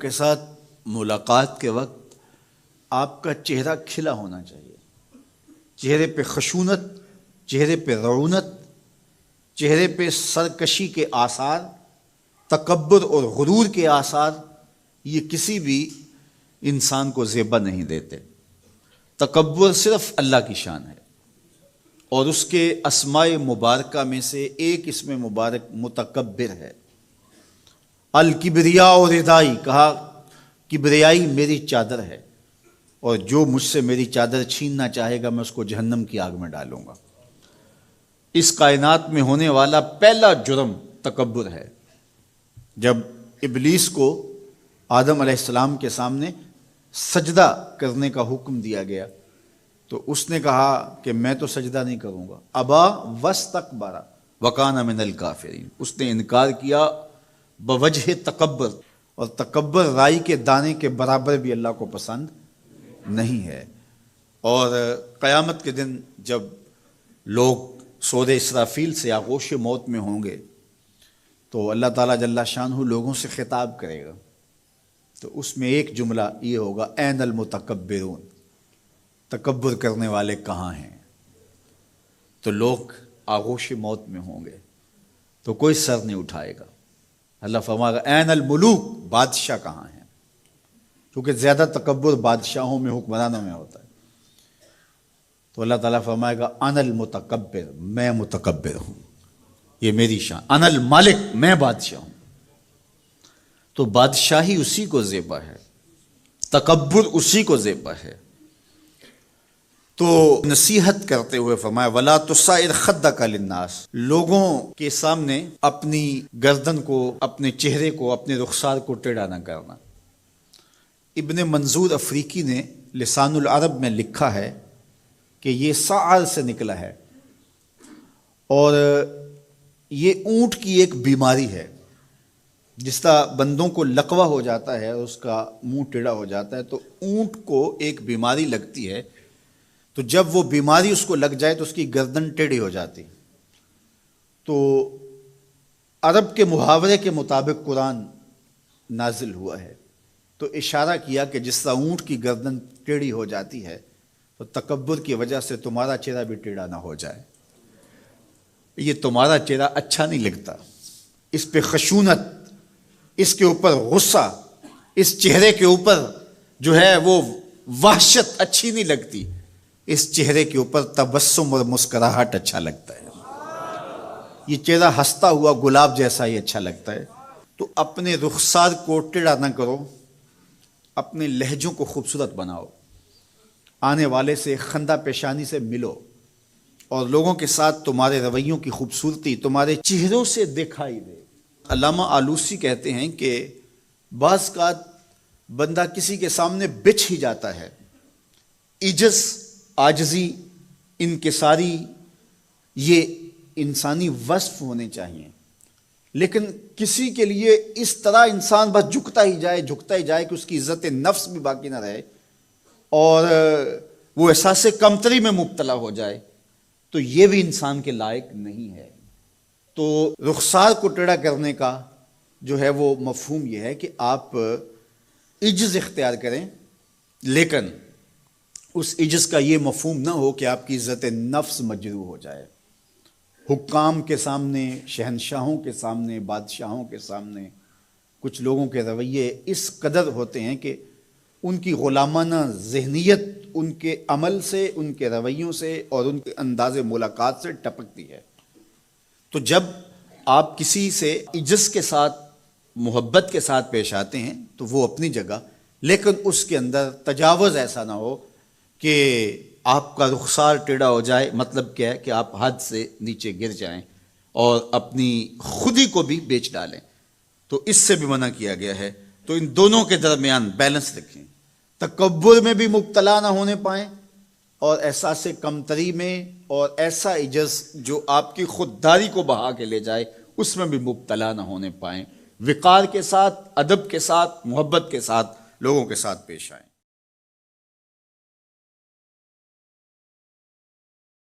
کے ساتھ ملاقات کے وقت آپ کا چہرہ کھلا ہونا چاہیے، چہرے پہ خشونت، چہرے پہ رعونت، چہرے پہ سرکشی کے آثار، تکبر اور غرور کے آثار یہ کسی بھی انسان کو زیبا نہیں دیتے۔ تکبر صرف اللہ کی شان ہے، اور اس کے اسماء مبارکہ میں سے ایک اسم مبارک متکبر ہے۔ الکبریاء ردائی، کہا کبریائی میری چادر ہے، اور جو مجھ سے میری چادر چھیننا چاہے گا میں اس کو جہنم کی آگ میں ڈالوں گا۔ اس کائنات میں ہونے والا پہلا جرم تکبر ہے۔ جب ابلیس کو آدم علیہ السلام کے سامنے سجدہ کرنے کا حکم دیا گیا تو اس نے کہا کہ میں تو سجدہ نہیں کروں گا، ابا واستکبر وکان من الکافرین، اس نے انکار کیا بوجہ تکبر، اور تکبر رائی کے دانے کے برابر بھی اللہ کو پسند نہیں ہے۔ اور قیامت کے دن جب لوگ صور اسرافیل سے آغوش موت میں ہوں گے تو اللہ تعالیٰ جل شانہ لوگوں سے خطاب کرے گا، تو اس میں ایک جملہ یہ ہوگا، این المتکبرون، تکبر کرنے والے کہاں ہیں؟ تو لوگ آغوش موت میں ہوں گے تو کوئی سر نہیں اٹھائے گا۔ اللہ فرمائے گا این الملوک، بادشاہ کہاں ہیں؟ کیونکہ زیادہ تکبر بادشاہوں میں، حکمرانوں میں ہوتا ہے۔ تو اللہ تعالیٰ فرمائے گا انا المتکبر، میں متکبر ہوں، یہ میری شان، انا المالک، میں بادشاہ ہوں۔ تو بادشاہی اسی کو زیبا ہے، تکبر اسی کو زیبا ہے۔ تو نصیحت کرتے ہوئے فرمایا وَلَا تُصَعِّرْ خَدَّكَ لِلنَّاسِ، لوگوں کے سامنے اپنی گردن کو، اپنے چہرے کو، اپنے رخسار کو ٹیڑھا نہ کرنا۔ ابن منظور افریقی نے لسان العرب میں لکھا ہے کہ یہ سعر سے نکلا ہے، اور یہ اونٹ کی ایک بیماری ہے۔ جس طرح بندوں کو لقوہ ہو جاتا ہے، اس کا منہ ٹیڑھا ہو جاتا ہے، تو اونٹ کو ایک بیماری لگتی ہے، تو جب وہ بیماری اس کو لگ جائے تو اس کی گردن ٹیڑھی ہو جاتی۔ تو عرب کے محاورے کے مطابق قرآن نازل ہوا ہے، تو اشارہ کیا کہ جس طرح اونٹ کی گردن ٹیڑھی ہو جاتی ہے تو تکبر کی وجہ سے تمہارا چہرہ بھی ٹیڑھا نہ ہو جائے۔ یہ تمہارا چہرہ اچھا نہیں لگتا، اس پہ خشونت، اس کے اوپر غصہ، اس چہرے کے اوپر جو ہے وہ وحشت اچھی نہیں لگتی، اس چہرے کے اوپر تبسم اور مسکراہٹ اچھا لگتا ہے۔ یہ چہرہ ہنستا ہوا گلاب جیسا ہی اچھا لگتا ہے۔ تو اپنے رخسار کو ٹیڑھا نہ کرو، اپنے لہجوں کو خوبصورت بناؤ، آنے والے سے خندہ پیشانی سے ملو، اور لوگوں کے ساتھ تمہارے رویوں کی خوبصورتی تمہارے چہروں سے دکھائی دے۔ علامہ آلوسی کہتے ہیں کہ بعض کا بندہ کسی کے سامنے بچ ہی جاتا ہے، عجز، عاجزی، انکساری، یہ انسانی وصف ہونے چاہیے، لیکن کسی کے لیے اس طرح انسان بس جھکتا ہی جائے کہ اس کی عزت نفس بھی باقی نہ رہے اور وہ احساس کمتری میں مبتلا ہو جائے، تو یہ بھی انسان کے لائق نہیں ہے۔ تو رخسار کو ٹیڑھا کرنے کا جو ہے وہ مفہوم یہ ہے کہ آپ عجز اختیار کریں، لیکن اس عجز کا یہ مفہوم نہ ہو کہ آپ کی عزت نفس مجروح ہو جائے۔ حکام کے سامنے، شہنشاہوں کے سامنے، بادشاہوں کے سامنے کچھ لوگوں کے رویے اس قدر ہوتے ہیں کہ ان کی غلامانہ ذہنیت ان کے عمل سے، ان کے رویوں سے اور ان کے انداز ملاقات سے ٹپکتی ہے۔ تو جب آپ کسی سے عجز کے ساتھ، محبت کے ساتھ پیش آتے ہیں تو وہ اپنی جگہ، لیکن اس کے اندر تجاوز ایسا نہ ہو کہ آپ کا رخسار ٹیڑھا ہو جائے۔ مطلب کیا ہے کہ آپ حد سے نیچے گر جائیں اور اپنی خودی کو بھی بیچ ڈالیں، تو اس سے بھی منع کیا گیا ہے۔ تو ان دونوں کے درمیان بیلنس رکھیں، تکبر میں بھی مبتلا نہ ہونے پائیں اور احساس کمتری میں، اور ایسا عجز جو آپ کی خودداری کو بہا کے لے جائے اس میں بھی مبتلا نہ ہونے پائیں۔ وقار کے ساتھ، ادب کے ساتھ، محبت کے ساتھ لوگوں کے ساتھ پیش آئیں۔